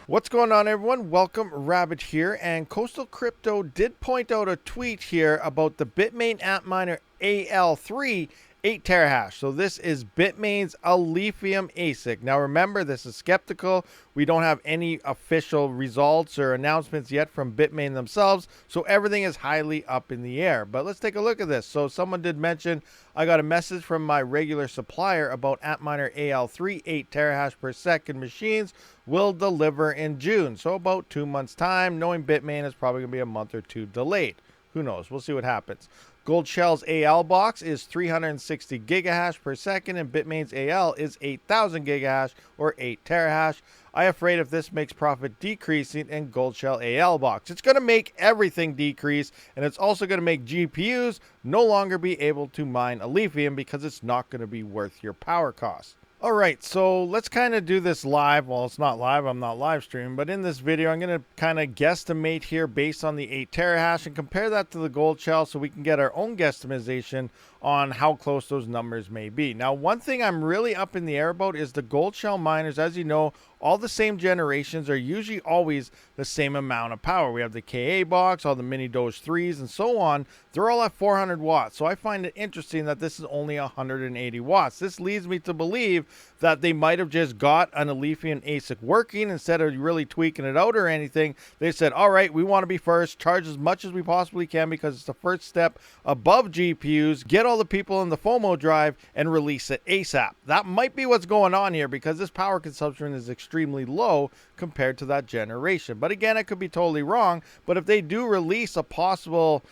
What's going on, everyone? Welcome, Rabid here. And Coastal Crypto did point out a tweet here about the Bitmain Antminer AL3 8 terahash. So this is Bitmain's Alephium ASIC. Now remember, this is skeptical. We don't have any official results or announcements yet from Bitmain themselves, so everything is highly up in the air. But let's take a look at this. So someone did mention, I got a message from my regular supplier about Antminer AL3 8 terahash per second machines will deliver in June. So about 2 months time. Knowing Bitmain is probably going to be a month or two delayed. Who knows? We'll see what happens. Gold Shell's AL box is 360 gigahash per second, and Bitmain's AL is 8,000 gigahash or 8 terahash. I'm afraid if this makes profit decreasing in Gold Shell AL box, it's going to make everything decrease, and it's also going to make GPUs no longer be able to mine Alephium because it's not going to be worth your power costs. All right, so let's kind of do this live. Well, it's not live. I'm not live streaming. But in this video, I'm going to kind of guesstimate here based on the 8 terahash and compare that to the Gold Shell so we can get our own guesstimation on how close those numbers may be. Now, one thing I'm really up in the air about is the Gold Shell miners. As you know, all the same generations are usually always the same amount of power. We have the KA box, all the mini Doge 3s, and so on. They're all at 400 watts. So I find it interesting that this is only 180 watts. This leads me to believe that they might have just got an Alephium ASIC working instead of really tweaking it out or anything. They said, all right, we want to be first, charge as much as we possibly can because it's the first step above GPUs, get all the people in the FOMO drive and release it ASAP. That might be what's going on here because this power consumption is extremely low compared to that generation. But again, I could be totally wrong. But if they do release a possible,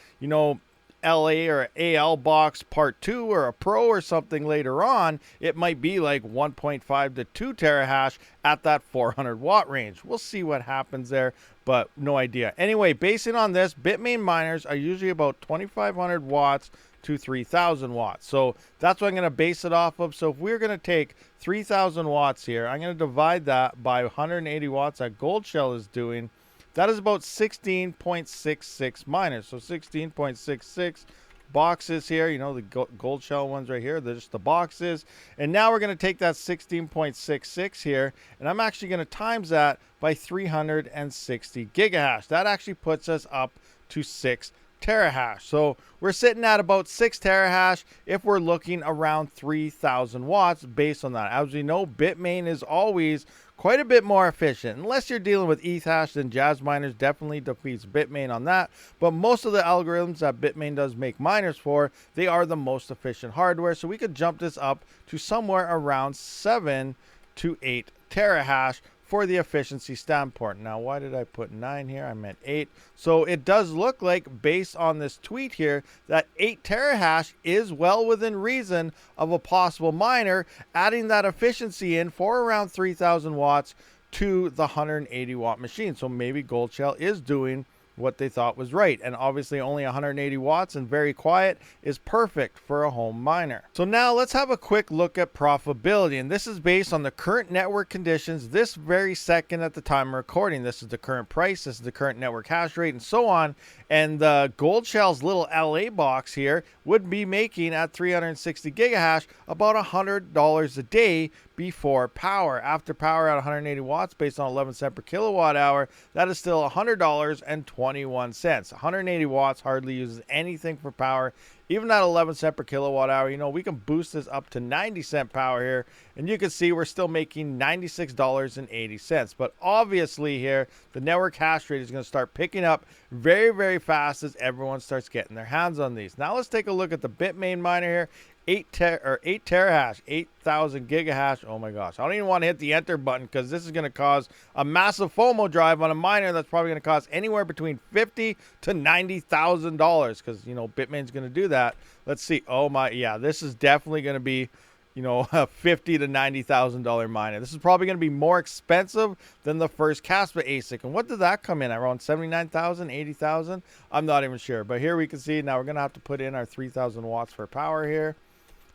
LA or AL box part 2 or a Pro or something later on, it might be like 1.5 to 2 terahash at that 400 watt range. We'll see what happens there, but no idea. Anyway, basing on this, Bitmain miners are usually about 2,500 watts to 3,000 watts. So that's what I'm going to base it off of. So if we're going to take 3,000 watts here, I'm going to divide that by 180 watts that Gold Shell is doing. That is about 16.66 miners. So 16.66 boxes here. The Gold Shell ones right here. They're just the boxes. And now we're going to take that 16.66 here. And I'm actually going to times that by 360 gigahash. That actually puts us up to 6 terahash. So we're sitting at about 6 terahash if we're looking around 3,000 watts based on that. As we know, Bitmain is always quite a bit more efficient. Unless you're dealing with ETH hash, then Jazz Miners definitely defeats Bitmain on that. But most of the algorithms that Bitmain does make miners for, they are the most efficient hardware. So we could jump this up to somewhere around 7 to 8 terahash for the efficiency standpoint. Now, why did I put 9 here? I meant 8. So it does look like, based on this tweet here, that 8 terahash is well within reason of a possible miner adding that efficiency in for around 3,000 watts to the 180 watt machine. So maybe Gold Shell is doing what they thought was right, and obviously only 180 watts and very quiet is perfect for a home miner. So now let's have a quick look at profitability, and this is based on the current network conditions this very second at the time of recording. This is the current price, this is the current network hash rate, and so on. And the Gold Shell's little LA box here would be making at 360 gigahash about $100 a day before power. After power at 180 watts based on 11 cents per kilowatt hour, that is still $100.21. 180 watts hardly uses anything for power. Even at 11 cents per kilowatt hour, we can boost this up to 90 cent power here, and you can see we're still making $96.80. But obviously here, the network hash rate is going to start picking up very, very fast as everyone starts getting their hands on these. Now let's take a look at the Bitmain miner here. 8 terahash, 8,000 gigahash. Oh my gosh, I don't even want to hit the enter button because this is going to cause a massive FOMO drive on a miner that's probably going to cost anywhere between $50,000 to $90,000 because Bitmain's going to do that. Let's see. Oh my, yeah, this is definitely going to be a $50,000 to $90,000 miner. This is probably going to be more expensive than the first Kaspa ASIC. And what did that come in at? Around 79,000, 80,000? I'm not even sure. But here we can see now we're going to have to put in our 3,000 watts for power here.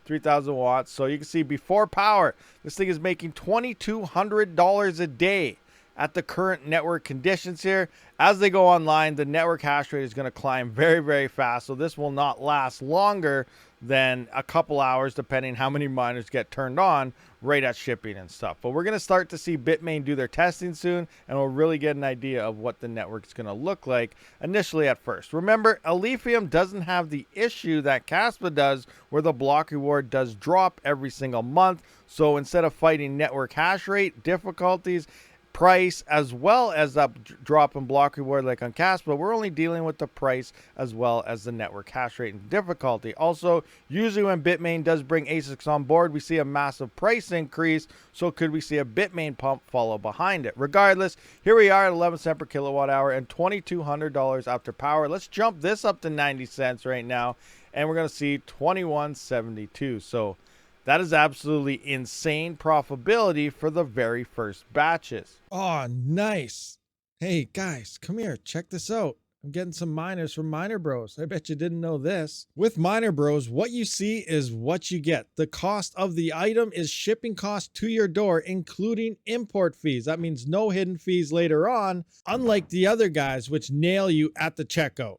3,000 watts. So you can see before power, this thing is making $2,200 a day at the current network conditions here, as they go online, the network hash rate is going to climb very, very fast. So this will not last longer than a couple hours, depending how many miners get turned on right at shipping and stuff. But we're going to start to see Bitmain do their testing soon, and we'll really get an idea of what the network is going to look like initially at first. Remember, Alephium doesn't have the issue that Kaspa does, where the block reward does drop every single month. So instead of fighting network hash rate, difficulties, price, as well as that drop in block reward like on Kaspa, we're only dealing with the price as well as the network hash rate and difficulty. Also, usually when Bitmain does bring ASICs on board, we see a massive price increase. So could we see a Bitmain pump follow behind it? Regardless, here we are at 11 cents per kilowatt hour and $2,200 after power. Let's jump this up to 90 cents right now, and we're going to see 21.72. So that is absolutely insane profitability for the very first batches. Oh, nice. Hey, guys, come here. Check this out. I'm getting some miners from Miner Bros. I bet you didn't know this. With Miner Bros, what you see is what you get. The cost of the item is shipping cost to your door, including import fees. That means no hidden fees later on, unlike the other guys, which nail you at the checkout.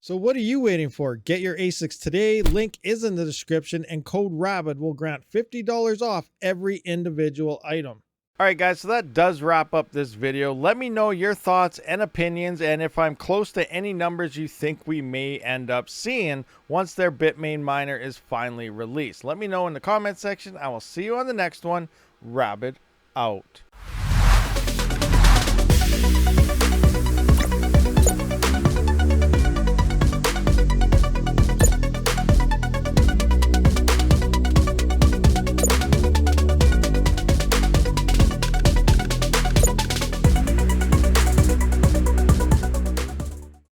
So what are you waiting for? Get your ASICs today. Link is in the description, and code RABID will grant $50 off every individual item. All right, guys, so that does wrap up this video. Let me know your thoughts and opinions, and if I'm close to any numbers you think we may end up seeing once their Bitmain miner is finally released. Let me know in the comment section. I will see you on the next one. Rabid out.